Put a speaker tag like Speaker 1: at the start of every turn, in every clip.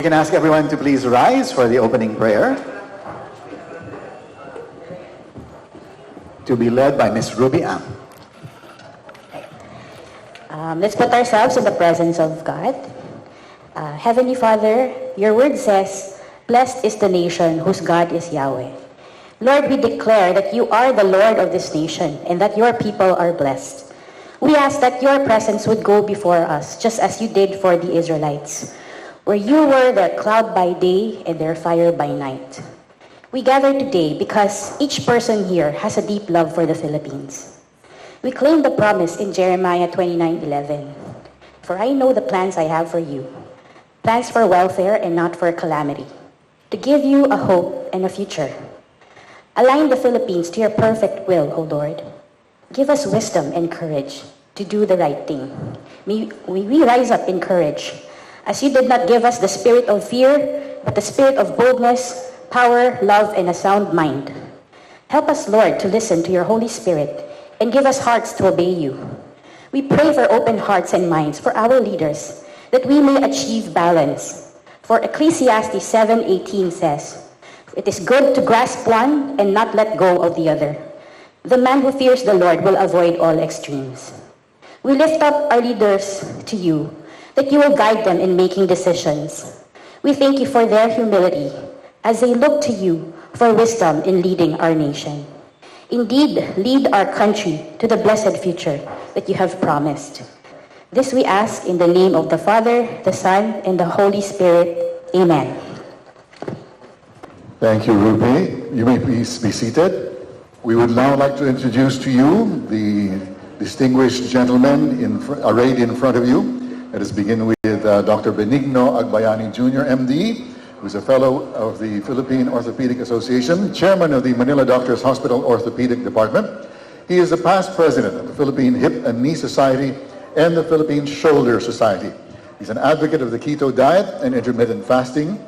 Speaker 1: I can ask everyone to please rise for the opening prayer, to be led by Ms. Ruby Am.
Speaker 2: Let's put ourselves in the presence of God. Heavenly Father, your word says, "Blessed is the nation whose God is Yahweh." Lord, we declare that you are the Lord of this nation and that your people are blessed. We ask that your presence would go before us, just as you did for the Israelites, where you were their cloud by day and their fire by night. We gather today because each person here has a deep love for the Philippines. We claim the promise in Jeremiah 29:11. "For I know the plans I have for you, plans for welfare and not for calamity, to give you a hope and a future." Align the Philippines to your perfect will, O Lord. Give us wisdom and courage to do the right thing. May we rise up in courage, as you did not give us the spirit of fear, but the spirit of boldness, power, love, and a sound mind. Help us, Lord, to listen to your Holy Spirit and give us hearts to obey you. We pray for open hearts and minds for our leaders, that we may achieve balance. For Ecclesiastes 7:18 says, "It is good to grasp one and not let go of the other. The man who fears the Lord will avoid all extremes." We lift up our leaders to you, that you will guide them in making decisions. We thank you for their humility as they look to you for wisdom in leading our nation. Indeed, lead our country to the blessed future that you have promised. This we ask in the name of the Father, the Son, and the Holy Spirit. Amen.
Speaker 3: Thank you, Ruby. You may please be seated. We would now like to introduce to you the distinguished gentlemen arrayed in front of you. Let us begin with Dr. Benigno Agbayani Jr., MD, who is a fellow of the Philippine Orthopedic Association, chairman of the Manila Doctors Hospital Orthopedic Department. He is the past president of the Philippine Hip and Knee Society and the Philippine Shoulder Society. He's an advocate of the keto diet and intermittent fasting.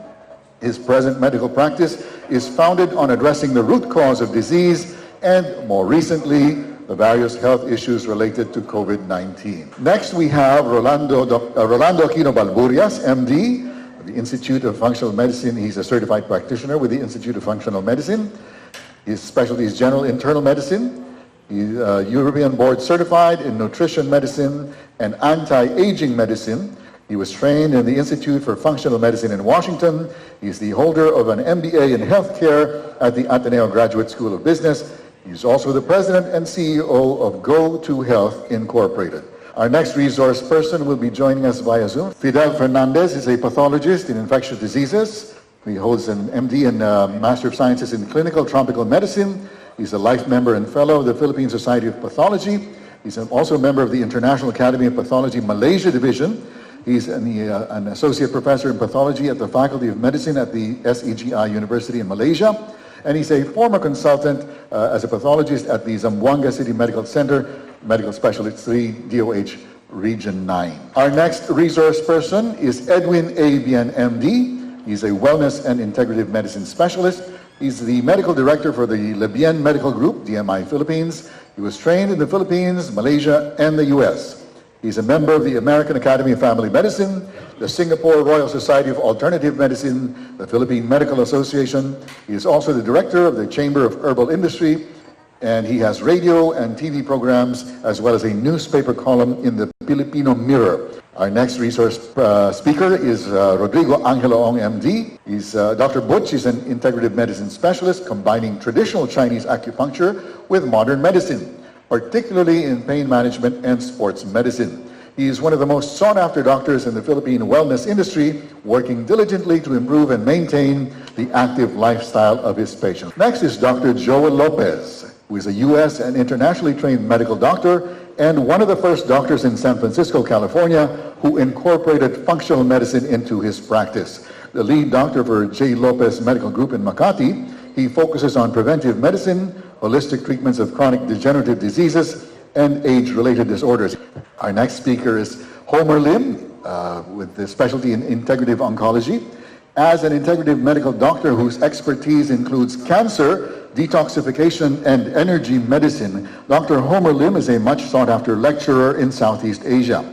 Speaker 3: His present medical practice is founded on addressing the root cause of disease and, more recently, the various health issues related to COVID-19. Next, we have Rolando Aquino Balburias, MD, of the Institute of Functional Medicine. He's a certified practitioner with the Institute of Functional Medicine. His specialty is general internal medicine. He's European board certified in nutrition medicine and anti-aging medicine. He was trained in the Institute for Functional Medicine in Washington. He's the holder of an MBA in healthcare at the Ateneo Graduate School of Business. He's also the president and CEO of Go2Health Incorporated. Our next resource person will be joining us via Zoom. Fidel Fernandez is a pathologist in infectious diseases. He holds an MD and Master of Sciences in Clinical Tropical Medicine. He's a life member and fellow of the Philippine Society of Pathology. He's also a member of the International Academy of Pathology Malaysia Division. He's an associate professor in pathology at the Faculty of Medicine at the SEGI University in Malaysia. And he's a former consultant as a pathologist at the Zamboanga City Medical Center, Medical Specialist 3, DOH Region 9. Our next resource person is Edwin A. Bien, MD. He's a wellness and integrative medicine specialist. He's the medical director for the Lebien Medical Group, DMI Philippines. He was trained in the Philippines, Malaysia, and the US. He's a member of the American Academy of Family Medicine, the Singapore Royal Society of Alternative Medicine, the Philippine Medical Association. He is also the director of the Chamber of Herbal Industry, and he has radio and TV programs, as well as a newspaper column in the Filipino Mirror. Our next resource speaker is Rodrigo Angelo Ong, MD. Dr. Butch is an integrative medicine specialist, combining traditional Chinese acupuncture with modern medicine, particularly in pain management and sports medicine. He is one of the most sought-after doctors in the Philippine wellness industry, working diligently to improve and maintain the active lifestyle of his patients. Next is Dr. Joel Lopez, who is a U.S. and internationally trained medical doctor and one of the first doctors in San Francisco, California, who incorporated functional medicine into his practice. The lead doctor for J. Lopez Medical Group in Makati, he focuses on preventive medicine, holistic treatments of chronic degenerative diseases, and age-related disorders. Our next speaker is Homer Lim, with the specialty in integrative oncology. As an integrative medical doctor whose expertise includes cancer, detoxification, and energy medicine, Dr. Homer Lim is a much sought-after lecturer in Southeast Asia.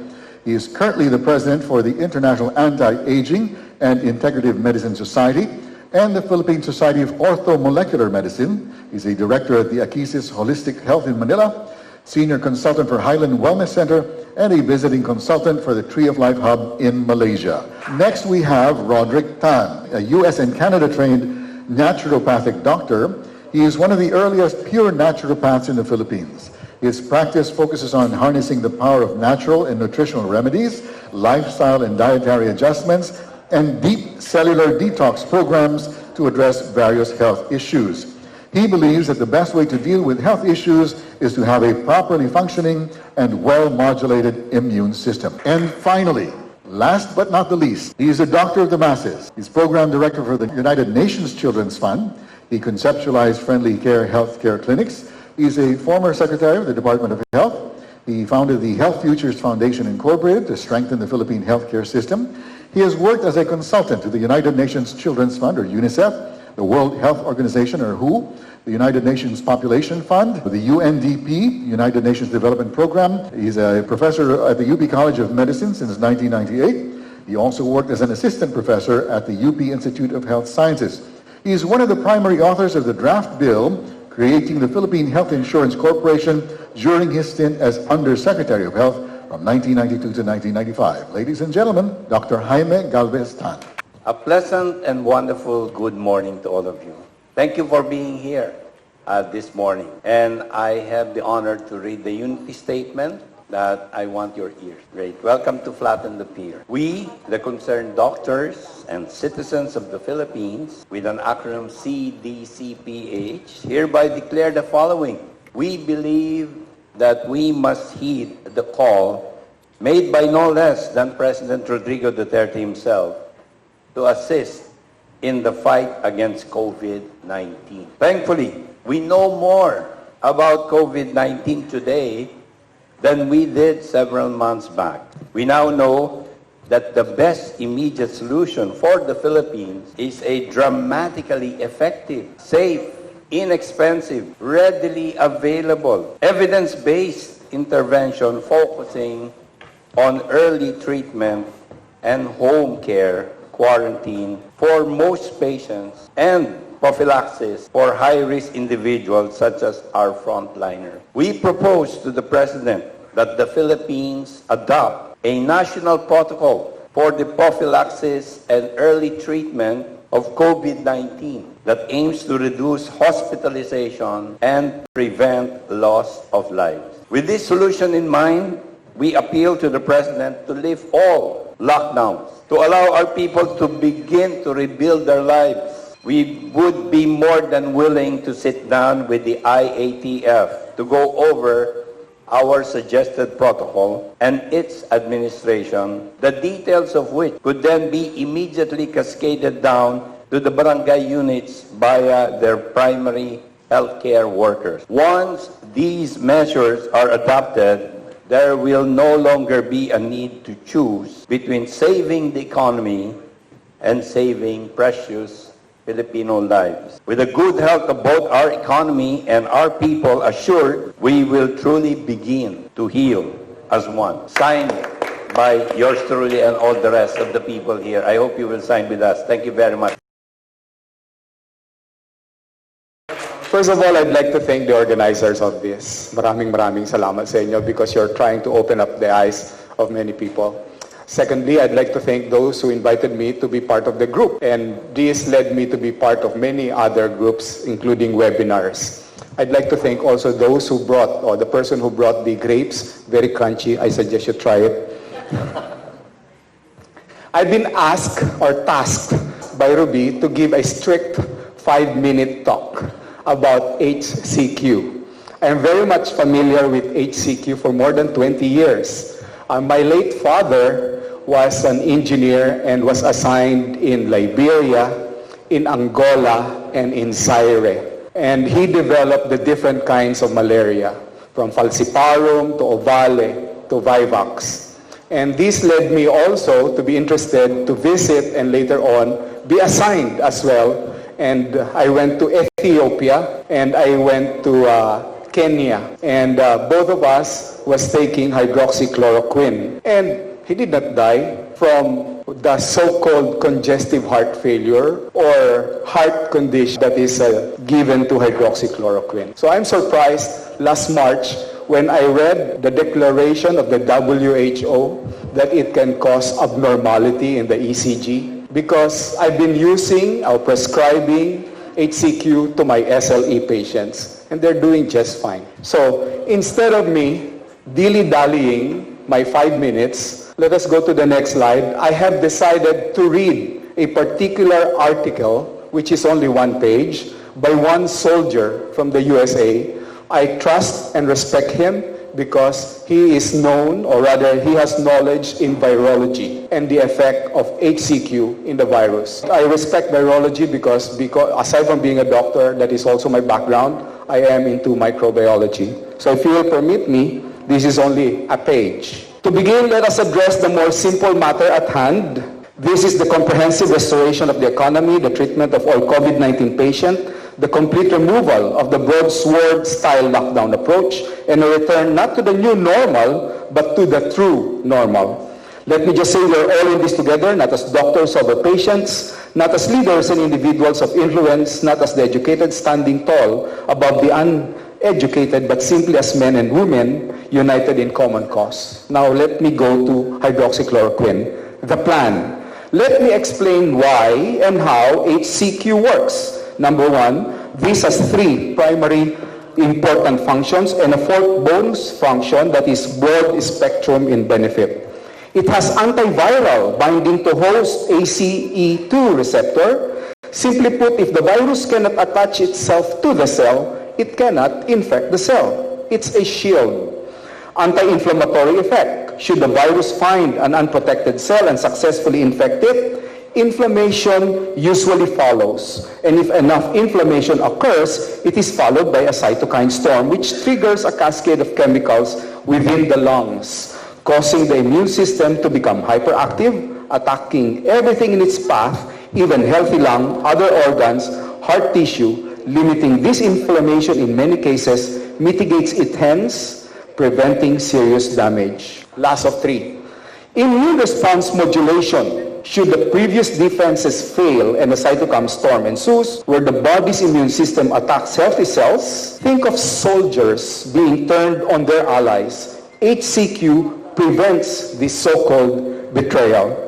Speaker 3: He is currently the president for the International Anti-Aging and Integrative Medicine Society, and the Philippine Society of Orthomolecular Medicine. He's a director at the Akisis Holistic Health in Manila, senior consultant for Highland Wellness Center, and a visiting consultant for the Tree of Life Hub in Malaysia. Next, we have Roderick Tan, a U.S. and Canada-trained naturopathic doctor. He is one of the earliest pure naturopaths in the Philippines. His practice focuses on harnessing the power of natural and nutritional remedies, lifestyle and dietary adjustments, and deep cellular detox programs to address various health issues. He believes that the best way to deal with health issues is to have a properly functioning and well-modulated immune system. And finally, last but not the least, he is a doctor of the masses. He's program director for the United Nations Children's Fund. He conceptualized Friendly Care healthcare clinics. He's a former secretary of the Department of Health. He founded the Health Futures Foundation Incorporated to strengthen the Philippine healthcare system. He has worked as a consultant to the United Nations Children's Fund, or UNICEF, the World Health Organization, or WHO, the United Nations Population Fund, the UNDP, United Nations Development Program. He's a professor at the UP College of Medicine since 1998. He also worked as an assistant professor at the UP Institute of Health Sciences. He is one of the primary authors of the draft bill creating the Philippine Health Insurance Corporation during his stint as Undersecretary of Health from 1992 to 1995. Ladies and gentlemen, Dr. Jaime Galvez Tan.
Speaker 4: A pleasant and wonderful good morning to all of you. Thank you for being here this morning. And I have the honor to read the unity statement that I want your ears. Great. Welcome to Flatten the Pier. We, the concerned doctors and citizens of the Philippines, with an acronym CDCPH, hereby declare the following. We believe that we must heed the call made by no less than President Rodrigo Duterte himself to assist in the fight against COVID-19. Thankfully, we know more about COVID-19 today than we did several months back. We now know that the best immediate solution for the Philippines is a dramatically effective, safe, inexpensive, readily available, evidence-based intervention focusing on early treatment and home care, quarantine for most patients, and prophylaxis for high-risk individuals such as our frontliners. We propose to the President that the Philippines adopt a national protocol for the prophylaxis and early treatment of COVID-19 that aims to reduce hospitalization and prevent loss of lives. With this solution in mind, we appeal to the President to lift all lockdowns, to allow our people to begin to rebuild their lives. We would be more than willing to sit down with the IATF to go over our suggested protocol and its administration, the details of which could then be immediately cascaded down to the barangay units via their primary healthcare workers. Once these measures are adopted, there will no longer be a need to choose between saving the economy and saving precious Filipino lives. With the good health of both our economy and our people assured, we will truly begin to heal as one. Signed by yours truly and all the rest of the people here. I hope you will sign with us. Thank you very much.
Speaker 5: First of all, I'd like to thank the organizers of this. Maraming salamat sa inyo because you're trying to open up the eyes of many people. Secondly, I'd like to thank those who invited me to be part of the group. And this led me to be part of many other groups, including webinars. I'd like to thank also those who brought, or the person who brought the grapes, very crunchy. I suggest you try it. I've been asked or tasked by Ruby to give a strict 5-minute talk about HCQ. I'm very much familiar with HCQ for more than 20 years. My late father was an engineer and was assigned in Liberia, in Angola, and in Zaire. And he developed the different kinds of malaria, from falciparum to ovale to vivax. And this led me also to be interested to visit and later on be assigned as well. And I went to Ethiopia and I went to Kenya. And both of us was taking hydroxychloroquine. And he did not die. from the so-called congestive heart failure or heart condition that is given to hydroxychloroquine. So I'm surprised last March when I read the declaration of the WHO that it can cause abnormality in the ECG, because I've been using or prescribing HCQ to my SLE patients, and they're doing just fine. So instead of me dilly-dallying my 5 minutes, let us go to the next slide. I have decided to read a particular article, which is only one page, by one soldier from the USA. I trust and respect him because he is known, or rather he has knowledge in virology and the effect of HCQ in the virus. I respect virology because aside from being a doctor, that is also my background, I am into microbiology. So if you will permit me, this is only a page. To begin, let us address the more simple matter at hand. This is the comprehensive restoration of the economy, the treatment of all COVID-19 patients, the complete removal of the broad sword-style lockdown approach, and a return not to the new normal, but to the true normal. Let me just say we're all in this together, not as doctors over patients, not as leaders and individuals of influence, not as the educated standing tall above the uneducated, but simply as men and women united in common cause. Now let me go to hydroxychloroquine, the plan. Let me explain why and how HCQ works. Number one, this has three primary important functions and a fourth bonus function that is broad spectrum in benefit. It has antiviral binding to host ACE2 receptor. Simply put, if the virus cannot attach itself to the cell, it cannot infect the cell. It's a shield. Anti-inflammatory effect. Should the virus find an unprotected cell and successfully infect it, inflammation usually follows. And if enough inflammation occurs, it is followed by a cytokine storm, which triggers a cascade of chemicals within the lungs, causing the immune system to become hyperactive, attacking everything in its path, even healthy lung, other organs, heart tissue, limiting this inflammation in many cases, mitigates it hence, preventing serious damage. Last of three. Immune response modulation. Should the previous defenses fail and a cytokine storm ensues, where the body's immune system attacks healthy cells, think of soldiers being turned on their allies. HCQ prevents this so-called betrayal.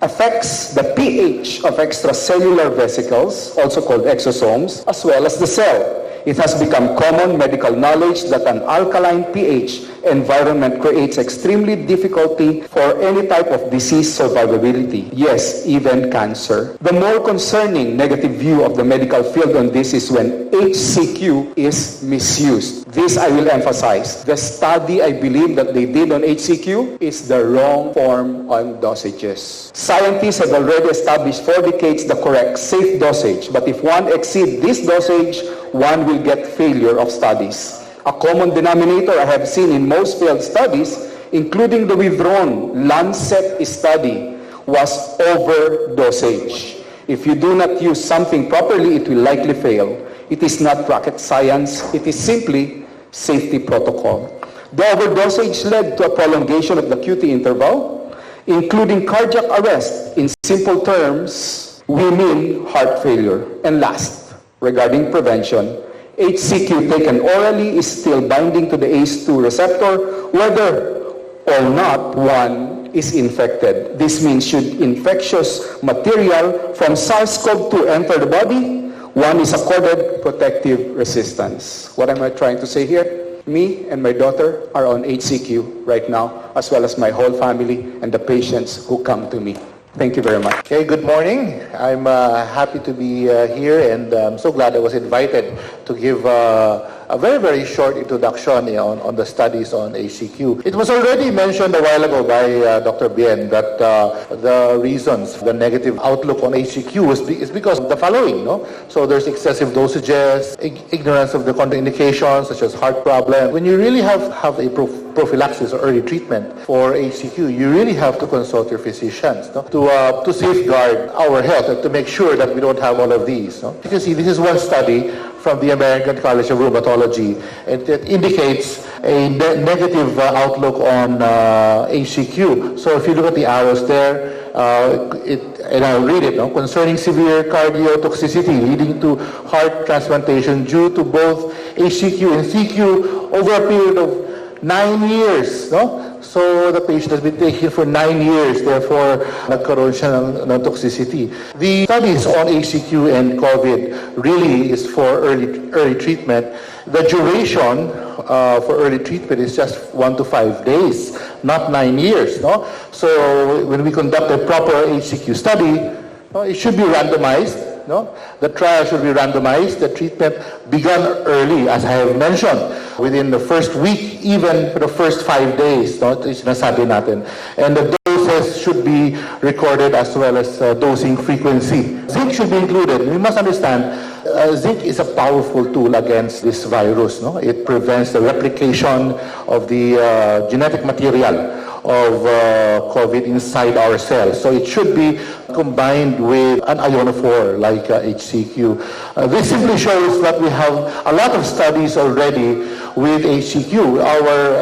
Speaker 5: Affects the pH of extracellular vesicles, also called exosomes, as well as the cell. It has become common medical knowledge that an alkaline pH environment creates extremely difficulty for any type of disease survivability. Yes, even cancer. The more concerning negative view of the medical field on this is when HCQ is misused. This I will emphasize. The study I believe that they did on HCQ is the wrong form on dosages. Scientists have already established for decades the correct safe dosage, but if one exceeds this dosage, one will get failure of studies. A common denominator I have seen in most failed studies, including the withdrawn Lancet study, was overdosage. If you do not use something properly, it will likely fail. It is not rocket science, it is simply safety protocol. The overdosage led to a prolongation of the QT interval, including cardiac arrest. In simple terms, we mean heart failure. And last, regarding prevention, HCQ taken orally is still binding to the ACE2 receptor, whether or not one is infected. This means should infectious material from SARS-CoV-2 enter the body, one is accorded protective resistance. What am I trying to say here? Me and my daughter are on HCQ right now, as well as my whole family and the patients who come to me. Thank you very much.
Speaker 1: Okay, good morning. I'm happy to be here, and I'm so glad I was invited to give a very, very short introduction on the studies on HCQ. It was already mentioned a while ago by Dr. Bien that the reasons, the negative outlook on HCQ is because of the following. No? So there's excessive dosages, ignorance of the contraindications such as heart problem. When you really have a prophylaxis or early treatment for HCQ, you really have to consult your physicians, no? to safeguard our health and to make sure that we don't have all of these. No? You can see this is one study from the American College of Rheumatology. It indicates a negative outlook on HCQ. So if you look at the arrows there, and I'll read it, no? Concerning severe cardiotoxicity leading to heart transplantation due to both HCQ and CQ over a period of 9 years. No? So the patient has been taken for 9 years, therefore nagkaroon siya ng toxicity. The studies on HCQ and COVID really is for early treatment. The duration for early treatment is just 1 to 5 days, not 9 years. No? So when we conduct a proper HCQ study, it should be randomized. No? The trial should be randomized. The treatment began early, as I have mentioned, within the first week, even for the first 5 days. No? Ito yung sinasabi natin. And the doses should be recorded as well as dosing frequency. Zinc should be included. We must understand, zinc is a powerful tool against this virus. No? It prevents the replication of the genetic material of COVID inside our cells. So it should be combined with an ionophore like HCQ. This simply shows that we have a lot of studies already with HCQ.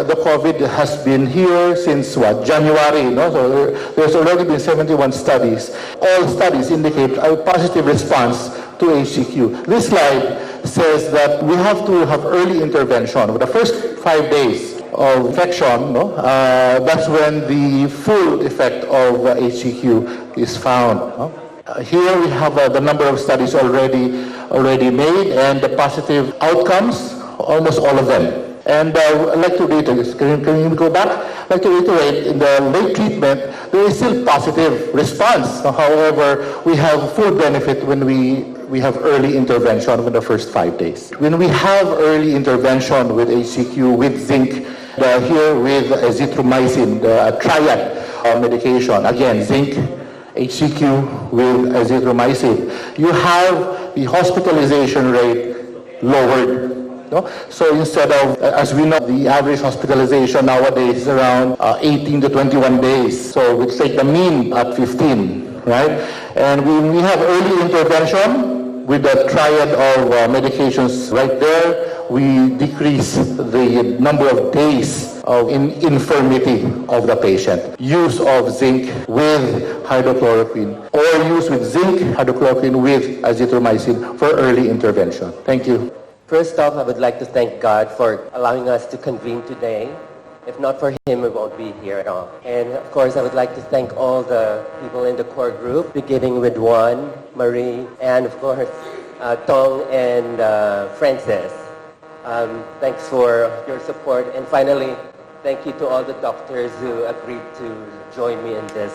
Speaker 1: The COVID has been here since January. No? So there's already been 71 studies. All studies indicate a positive response to HCQ. This slide says that we have to have early intervention. For the first 5 days of infection, no? That's when the full effect of HCQ is found. No? Here we have the number of studies already made and the positive outcomes, almost all of them. And I'd like to reiterate, can you go back? I'd like to reiterate, in the late treatment, there is still positive response. However, we have full benefit when we have early intervention in the first 5 days. When we have early intervention with HCQ, with zinc, here with azithromycin, the triad medication, again, zinc, HCQ with azithromycin, you have the hospitalization rate lowered. No? So instead of, as we know, the average hospitalization nowadays is around 18 to 21 days. So we take the mean at 15, right? And when we have early intervention with the triad of medications right there, we decrease the number of days of infirmity of the patient. Use of zinc with hydrochloroquine or use with zinc, hydrochloroquine with azithromycin for early intervention. Thank you.
Speaker 6: First off, I would like to thank God for allowing us to convene today. If not for Him, we won't be here at all. And of course, I would like to thank all the people in the core group, beginning with Juan, Marie, and of course, Tong and Francis. Thanks for your support. And finally, thank you to all the doctors who agreed to join me in this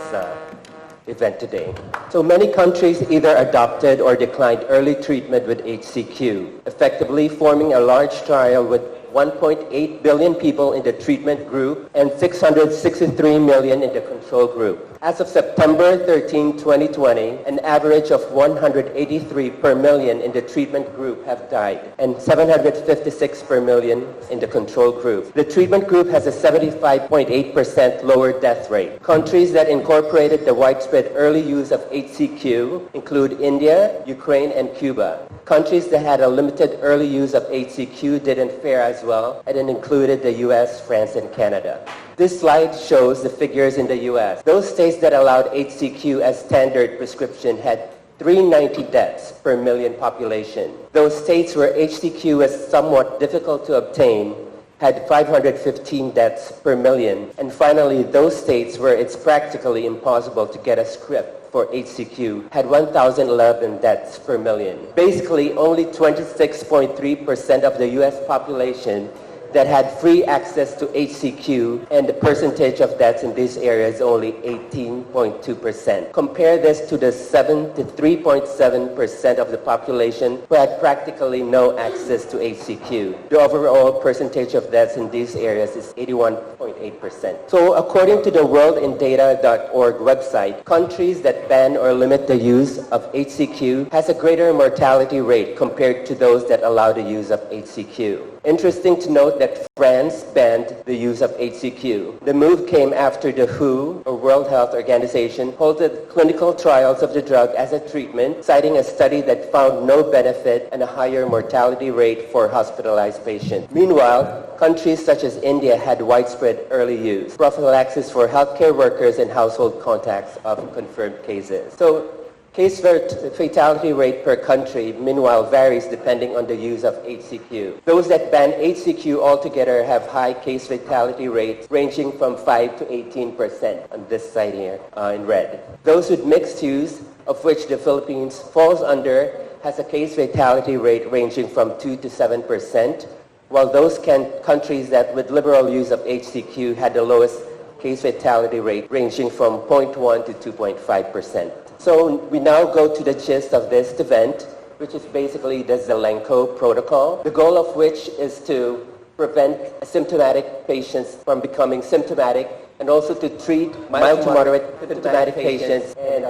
Speaker 6: event today. So many countries either adopted or declined early treatment with HCQ, effectively forming a large trial with 1.8 billion people in the treatment group and 663 million in the control group. As of September 13, 2020, an average of 183 per million in the treatment group have died and 756 per million in the control group. The treatment group has a 75.8% lower death rate. Countries that incorporated the widespread early use of HCQ include India, Ukraine, and Cuba. Countries that had a limited early use of HCQ didn't fare as well, and it included the US, France, and Canada. This slide shows the figures in the US. Those states that allowed HCQ as standard prescription had 390 deaths per million population. Those states where HCQ was somewhat difficult to obtain had 515 deaths per million. And finally, those states where it's practically impossible to get a script for HCQ had 1,011 deaths per million. Basically, only 26.3% of the US population that had free access to HCQ, and the percentage of deaths in this area is only 18.2%. Compare this to the 73.7% of the population who had practically no access to HCQ. The overall percentage of deaths in these areas is 81.8%. So according to the worldindata.org website, countries that ban or limit the use of HCQ has a greater mortality rate compared to those that allow the use of HCQ. Interesting to note that France banned the use of HCQ. The move came after the WHO, or World Health Organization, halted clinical trials of the drug as a treatment, citing a study that found no benefit and a higher mortality rate for hospitalized patients. Meanwhile, countries such as India had widespread early use, prophylaxis for healthcare workers and household contacts of confirmed cases. So, case fatality rate per country, meanwhile, varies depending on the use of HCQ. Those that ban HCQ altogether have high case fatality rates ranging from 5 to 18% on this side here in red. Those with mixed use, of which the Philippines falls under, has a case fatality rate ranging from 2 to 7%, while those countries that with liberal use of HCQ had the lowest case fatality rate ranging from 0.1 to 2.5%. So we now go to the gist of this event, which is basically the Zelenko protocol, the goal of which is to prevent asymptomatic patients from becoming symptomatic and also to treat mild to moderate symptomatic patients and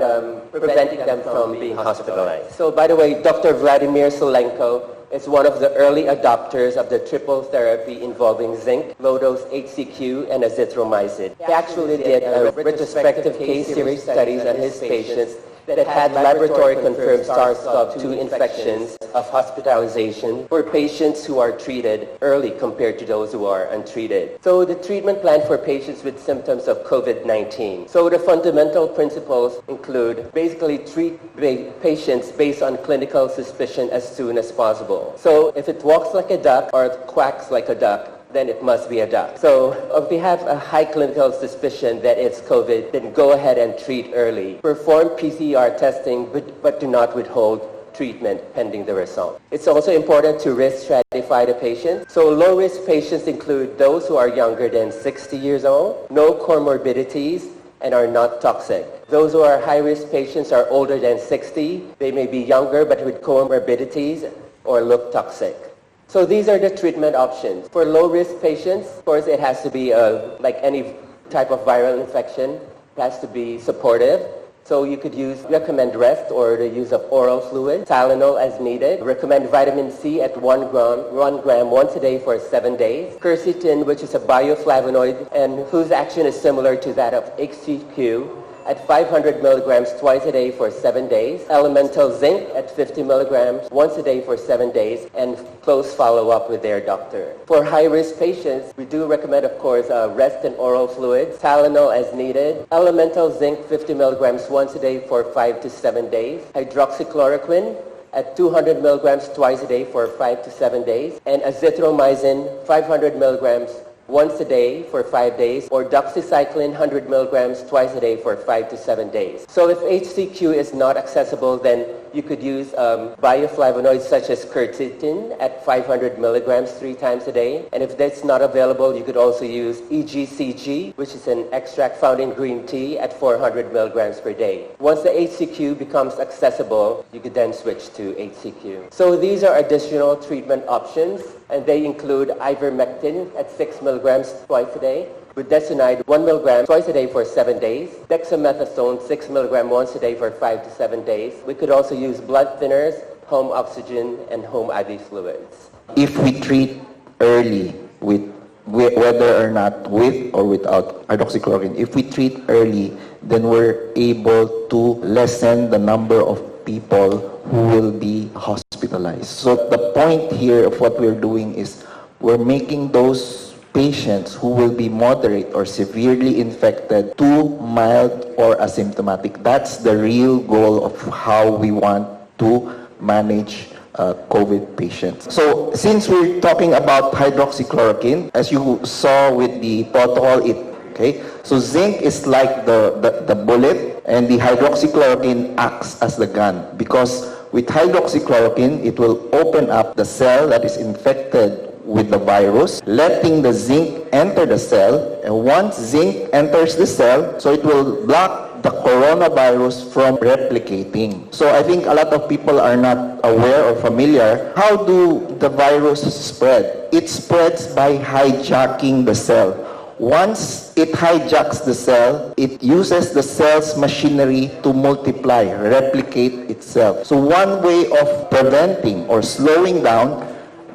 Speaker 6: preventing them from being hospitalized. So by the way, Dr. Vladimir Zelenko is one of the early adopters of the triple therapy involving zinc, low-dose HCQ, and azithromycin. He actually did a retrospective case series studies on his patients that had laboratory-confirmed SARS-CoV-2 infections of hospitalization for patients who are treated early compared to those who are untreated. So the treatment plan for patients with symptoms of COVID-19. So the fundamental principles include basically treat patients based on clinical suspicion as soon as possible. So if it walks like a duck or it quacks like a duck, then it must be a duck. So if we have a high clinical suspicion that it's COVID, then go ahead and treat early. Perform PCR testing, but do not withhold treatment pending the result. It's also important to risk stratify the patients. So low-risk patients include those who are younger than 60 years old, no comorbidities, and are not toxic. Those who are high-risk patients are older than 60. They may be younger but with comorbidities or look toxic. So these are the treatment options. For low-risk patients, of course, it has to be like any type of viral infection. It has to be supportive. So you could recommend rest or the use of oral fluid, Tylenol as needed. Recommend vitamin C at 1 gram once a day for 7 days. Quercetin, which is a bioflavonoid and whose action is similar to that of HCQ, at 500 milligrams twice a day for 7 days. Elemental zinc at 50 milligrams once a day for 7 days, and close follow-up with their doctor. For high-risk patients, we do recommend, of course, rest and oral fluids, Tylenol as needed, elemental zinc 50 milligrams once a day for 5 to 7 days, hydroxychloroquine at 200 milligrams twice a day for 5 to 7 days, and azithromycin 500 milligrams once a day for 5 days, or doxycycline 100 milligrams twice a day for 5 to 7 days. So if HCQ is not accessible, then you could use bioflavonoids such as quercetin at 500 milligrams 3 times a day. And if that's not available, you could also use EGCG, which is an extract found in green tea, at 400 milligrams per day. Once the HCQ becomes accessible, you could then switch to HCQ. So these are additional treatment options, and they include ivermectin at 6 milligrams twice a day, budesonide 1 milligram twice a day for 7 days, dexamethasone 6 milligram once a day for 5 to 7 days. We could also use blood thinners, home oxygen, and home IV fluids.
Speaker 7: If we treat early with whether or not with or without hydroxychloroquine, if we treat early, then we're able to lessen the number of people who will be hospitalized. So the point here of what we're doing is we're making those patients who will be moderate or severely infected to mild or asymptomatic. That's the real goal of how we want to manage COVID patients. So since we're talking about hydroxychloroquine, as you saw with the protocol, so zinc is like the bullet, and the hydroxychloroquine acts as the gun, because with hydroxychloroquine, it will open up the cell that is infected with the virus, letting the zinc enter the cell, and once zinc enters the cell, so it will block the coronavirus from replicating. So I think a lot of people are not aware or familiar. How do the virus spread? It spreads by hijacking the cell. Once it hijacks the cell, it uses the cell's machinery to multiply, replicate itself. So one way of preventing or slowing down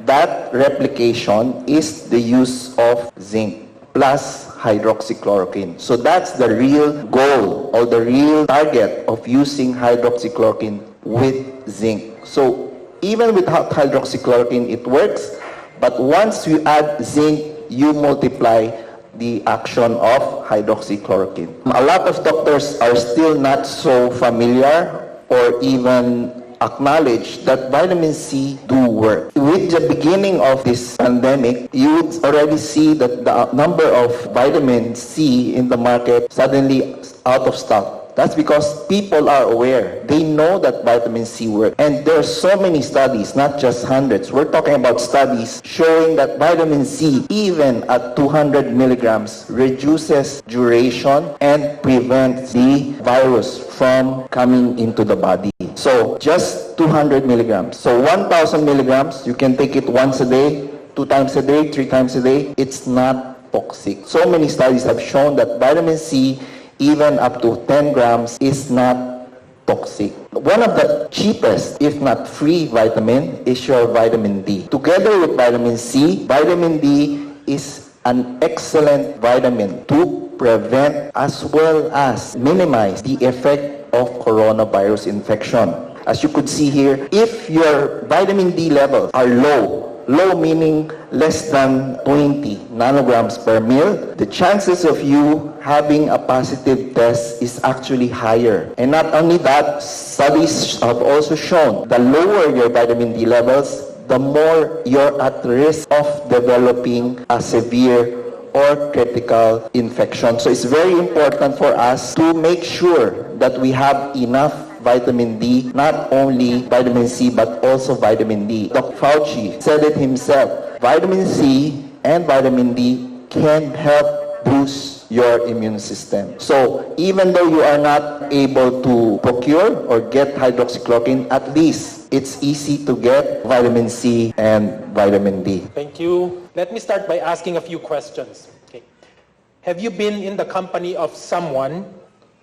Speaker 7: that replication is the use of zinc plus hydroxychloroquine. So that's the real goal or the real target of using hydroxychloroquine with zinc. So even without hydroxychloroquine, it works, but once you add zinc, you multiply the action of hydroxychloroquine. A lot of doctors are still not so familiar or even acknowledge that vitamin C do work. With the beginning of this pandemic, you would already see that the number of vitamin C in the market suddenly out of stock. That's because people are aware. They know that vitamin C works. And there are so many studies, not just hundreds. We're talking about studies showing that vitamin C, even at 200 milligrams, reduces duration and prevents the virus from coming into the body. So just 200 milligrams. So 1,000 milligrams, you can take it once a day, 2 times a day, 3 times a day. It's not toxic. So many studies have shown that vitamin C, even up to 10 grams, is not toxic. One of the cheapest, if not free vitamin is your vitamin D. Together with vitamin C, vitamin D is an excellent vitamin to prevent as well as minimize the effect of coronavirus infection. As you could see here, if your vitamin D levels are low meaning less than 20 nanograms per ml, the chances of you having a positive test is actually higher. And not only that, studies have also shown the lower your vitamin D levels, the more you're at risk of developing a severe or critical infection. So it's very important for us to make sure that we have enough vitamin D, not only vitamin C, but also vitamin D. Dr. Fauci said it himself, vitamin C and vitamin D can help boost your immune system. So even though you are not able to procure or get hydroxychloroquine, at least it's easy to get vitamin C and vitamin D.
Speaker 8: Thank you. Let me start by asking a few questions. Okay. Have you been in the company of someone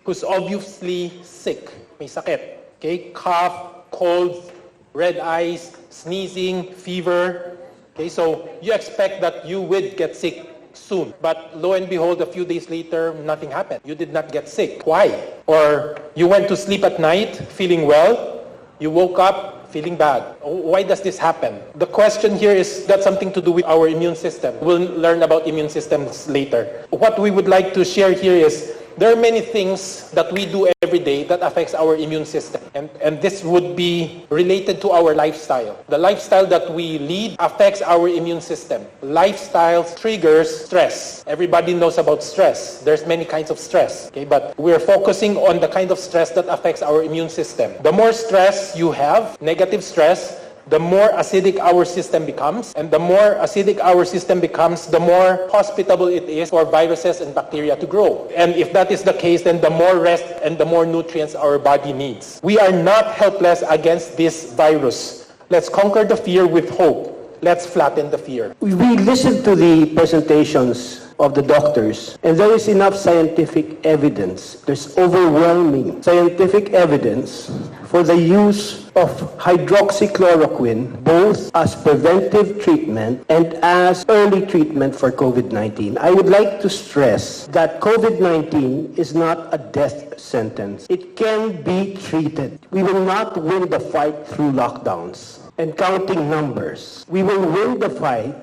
Speaker 8: who's obviously sick? May sakit. Okay, cough, cold, red eyes, sneezing, fever. Okay, so you expect that you would get sick soon. But lo and behold, a few days later, nothing happened. You did not get sick. Why? Or you went to sleep at night feeling well, you woke up feeling bad. Why does this happen? The question here is that something to do with our immune system. We'll learn about immune systems later. What we would like to share here is there are many things that we do every day that affects our immune system. And this would be related to our lifestyle. The lifestyle that we lead affects our immune system. Lifestyle triggers stress. Everybody knows about stress. There's many kinds of stress. Okay, but we're focusing on the kind of stress that affects our immune system. The more stress you have, negative stress, the more acidic our system becomes, and the more acidic our system becomes, the more hospitable it is for viruses and bacteria to grow. And if that is the case, then the more rest and the more nutrients our body needs. We are not helpless against this virus. Let's conquer the fear with hope. Let's flatten the fear.
Speaker 9: We listened to the presentations of the doctors, and there is enough scientific evidence. There's overwhelming scientific evidence for the use of hydroxychloroquine, both as preventive treatment and as early treatment for COVID-19. I would like to stress that COVID-19 is not a death sentence. It can be treated. We will not win the fight through lockdowns and counting numbers. We will win the fight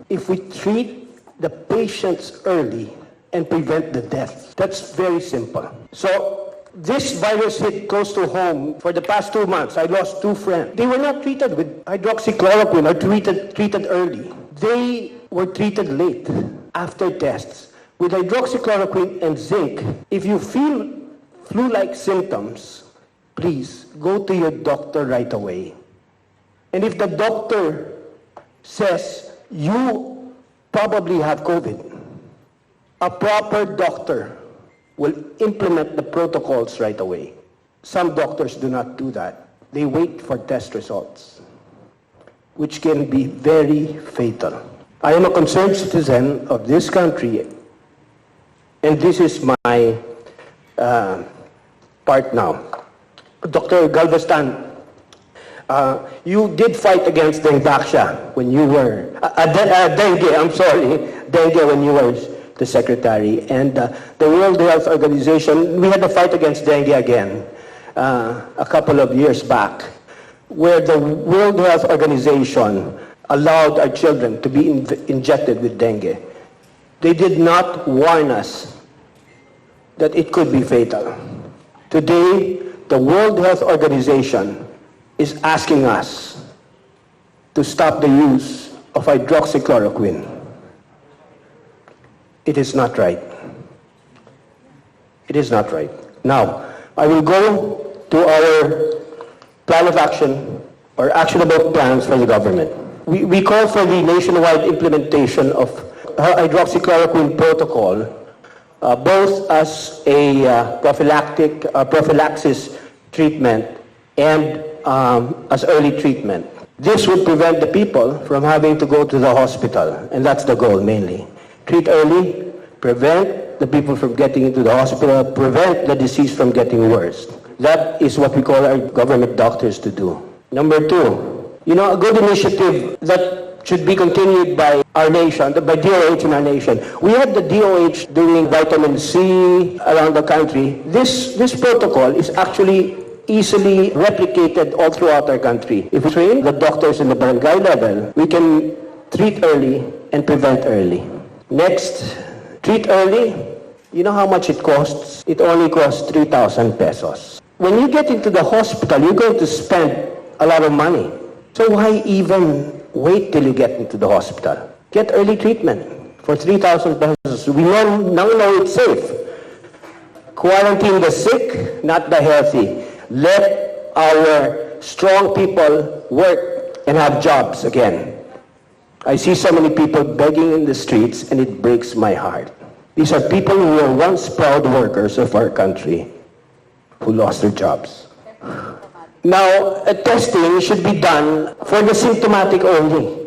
Speaker 9: if we treat the patients early and prevent the death. That's very simple. So this virus hit close to home. For the past 2 months, I lost 2 friends. They were not treated with hydroxychloroquine or treated early. They were treated late after tests. With hydroxychloroquine and zinc, if you feel flu-like symptoms, please go to your doctor right away. And if the doctor says you probably have COVID, a proper doctor will implement the protocols right away. Some doctors do not do that. They wait for test results, which can be very fatal. I am a concerned citizen of this country, and this is my part now. Dr. Galveston, You did fight against Dengbaksha when you were, dengue when you were the secretary. And the World Health Organization, we had a fight against dengue again a couple of years back, where the World Health Organization allowed our children to be injected with dengue. They did not warn us that it could be fatal. Today, the World Health Organization is asking us to stop the use of hydroxychloroquine. It is not right. It is not right. Now, I will go to our plan of action or actionable plans for the government. We call for the nationwide implementation of hydroxychloroquine protocol, both as a prophylaxis treatment and as early treatment. This would prevent the people from having to go to the hospital, and that's the goal mainly. Treat early, prevent the people from getting into the hospital, prevent the disease from getting worse. That is what we call our government doctors to do. Number two, a good initiative that should be continued by our nation, by DOH in our nation. We had the DOH doing vitamin C around the country. This protocol is actually easily replicated all throughout our country. If we train the doctors in the barangay level, we can treat early and prevent early. Next, treat early. You know how much it costs? It only costs 3,000 pesos. When you get into the hospital, you're going to spend a lot of money. So why even wait till you get into the hospital? Get early treatment for 3,000 pesos. We now know it's safe. Quarantine the sick, not the healthy. Let our strong people work and have jobs again. I see so many people begging in the streets, and it breaks my heart. These are people who were once proud workers of our country who lost their jobs. Now, testing should be done for the symptomatic only,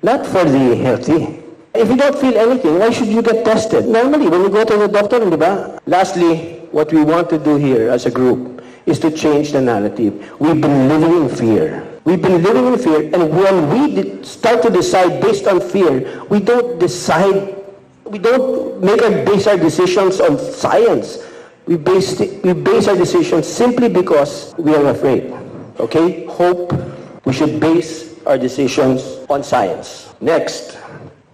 Speaker 9: not for the healthy. If you don't feel anything, why should you get tested? Normally, when you go to the doctor, di ba? Lastly, what we want to do here as a group is to change the narrative. We've been living in fear. We've been living in fear, and when we start to decide based on fear, we don't base our decisions on science. We base our decisions simply because we are afraid. Okay? Hope. We should base our decisions on science. Next.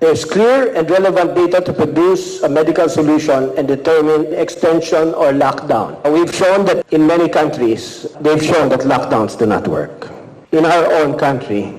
Speaker 9: There's clear and relevant data to produce a medical solution and determine extension or lockdown. We've shown that in many countries, they've shown that lockdowns do not work. In our own country,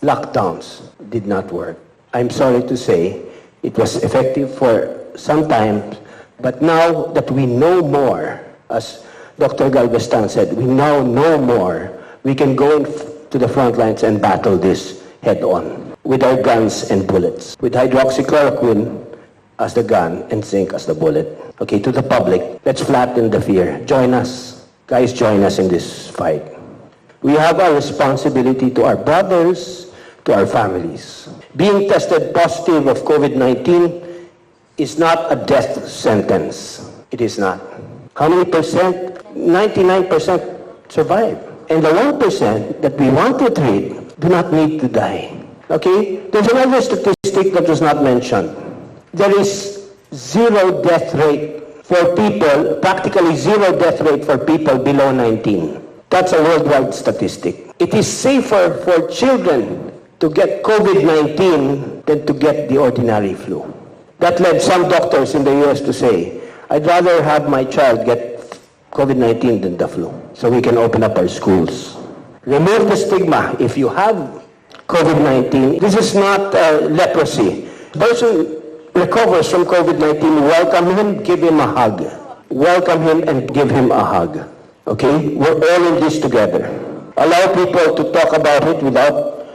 Speaker 9: lockdowns did not work. I'm sorry to say it was effective for some time, but now that we know more, as Dr. Galveston said, we now know more, we can go to the front lines and battle this head on with our guns and bullets, with hydroxychloroquine as the gun and zinc as the bullet. Okay, to the public, let's flatten the fear. Join us. Guys, join us in this fight. We have a responsibility to our brothers, to our families. Being tested positive of COVID-19 is not a death sentence. It is not. How many percent? 99% survive. And the 1% that we want to treat do not need to die. Okay? There's another statistic that was not mentioned. There is zero death rate for people, practically zero death rate for people below 19. That's a worldwide statistic. It is safer for children to get COVID-19 than to get the ordinary flu. That led some doctors in the US to say, I'd rather have my child get COVID-19 than the flu, so we can open up our schools. Remove the stigma. If you have COVID-19, this is not leprosy. Person recovers from COVID-19, welcome him, give him a hug. Welcome him and give him a hug. Okay? We're all in this together. Allow people to talk about it without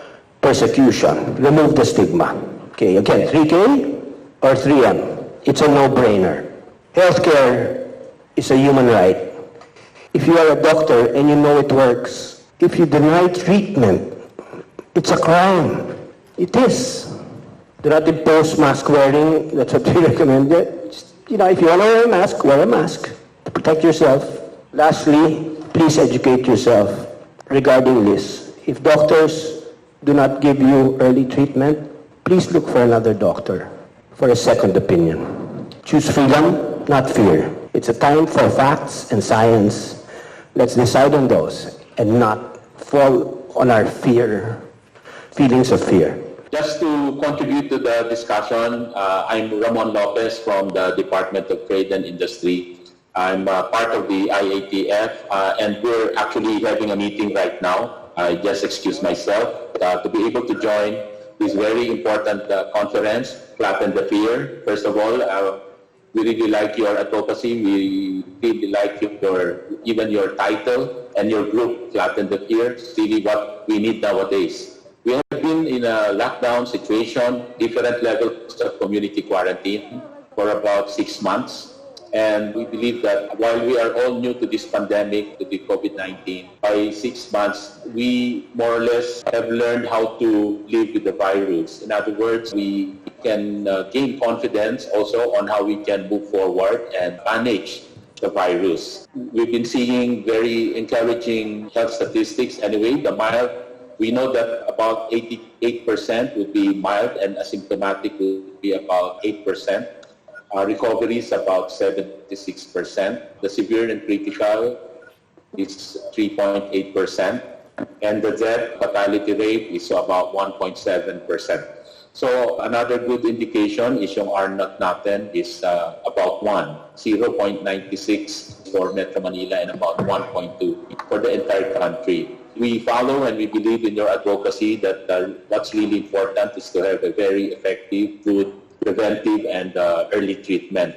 Speaker 9: persecution. Remove the stigma. Okay, again, 3K or 3M. It's a no-brainer. Healthcare is a human right. If you are a doctor and you know it works, if you deny treatment, it's a crime. It is. Do not impose mask wearing. That's what we recommend. If you want to wear a mask to protect yourself. Lastly, please educate yourself. regarding this. If doctors do not give you early treatment, please look for another doctor for a second opinion. Choose freedom, not fear. It's a time for facts and science. Let's decide on those and not fall on our feelings of fear.
Speaker 10: Just to contribute to the discussion, I'm Ramon Lopez from the Department of Trade and Industry. I'm part of the IATF, and we're actually having a meeting right now. I just excused myself to be able to join this very important conference, Flatten the Fear. First of all, we really like your advocacy. We really like even your title and your group, Flatten the Fear. It's really what we need nowadays. We have been in a lockdown situation, different levels of community quarantine for about 6 months. And we believe that while we are all new to this pandemic, to the COVID-19, by 6 months, we more or less have learned how to live with the virus. In other words, we can gain confidence also on how we can move forward and manage the virus. We've been seeing very encouraging health statistics. Anyway, the mild, we know that about 88% would be mild and asymptomatic would be about 8%. Recovery is about 76%. The severe and critical is 3.8%. And the death fatality rate is about 1.7%. So another good indication is yung R0 natin is about 1, 0.96 for Metro Manila and about 1.2 for the entire country. We follow and we believe in your advocacy that what's really important is to have a very effective, good, preventive and early treatment.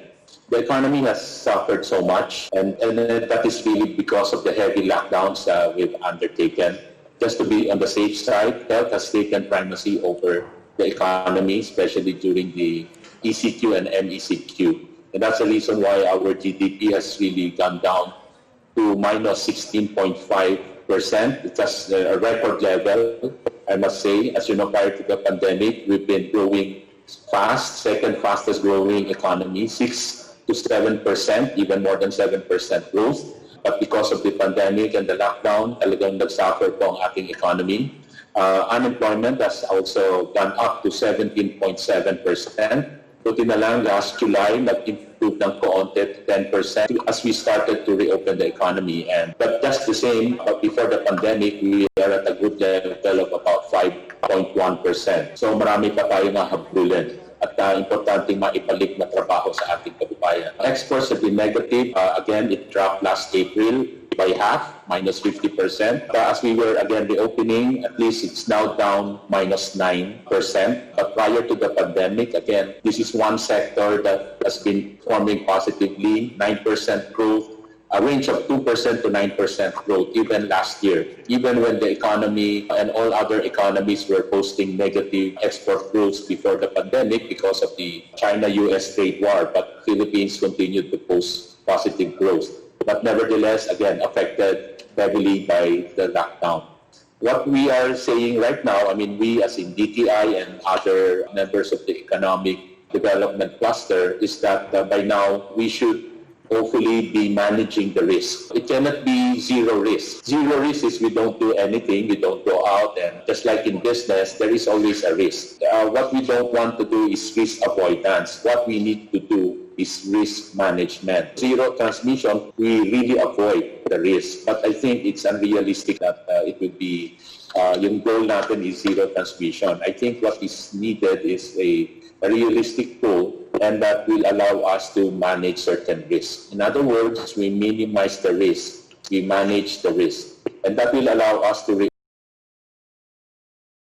Speaker 10: The economy has suffered so much, and that is really because of the heavy lockdowns we've undertaken. Just to be on the safe side, health has taken primacy over the economy, especially during the ECQ and MECQ. And that's the reason why our GDP has really gone down to minus 16.5%. It's just a record level, I must say. As you know, prior to the pandemic, we've been growing fast, second fastest growing economy, 6 to 7%, even more than 7% growth. But because of the pandemic and the lockdown, talagang nagsuffer po ang ating economy. Unemployment has also gone up to 17.7%. Buti na lang, last July, nag-improve ng kaunti to 10% as we started to reopen the economy. But just the same, before the pandemic, we are at a good level of about 5.1%. So marami pa tayong hahabulin at importanteng maipalik na trabaho sa ating kababayan. Exports have been negative. Again, it dropped last April by half, minus 50%. As we were again reopening, at least it's now down minus 9%. But prior to the pandemic, again, this is one sector that has been performing positively, 9% growth, a range of 2% to 9% growth even last year, even when the economy and all other economies were posting negative export growth before the pandemic because of the China-US trade war, but Philippines continued to post positive growth. But nevertheless, again, affected heavily by the lockdown. What we are saying right now, I mean, we as in DTI and other members of the Economic Development Cluster, is that by now we should hopefully be managing the risk. It cannot be zero risk. Zero risk is we don't do anything, we don't go out, and just like in business, there is always a risk. What we don't want to do is risk avoidance. What we need to do is risk management. Zero transmission, we really avoid the risk. But I think it's unrealistic that it would be, yung goal natin is zero transmission. I think what is needed is a realistic goal, and that will allow us to manage certain risks. In other words, we minimize the risk, we manage the risk. And that will allow us to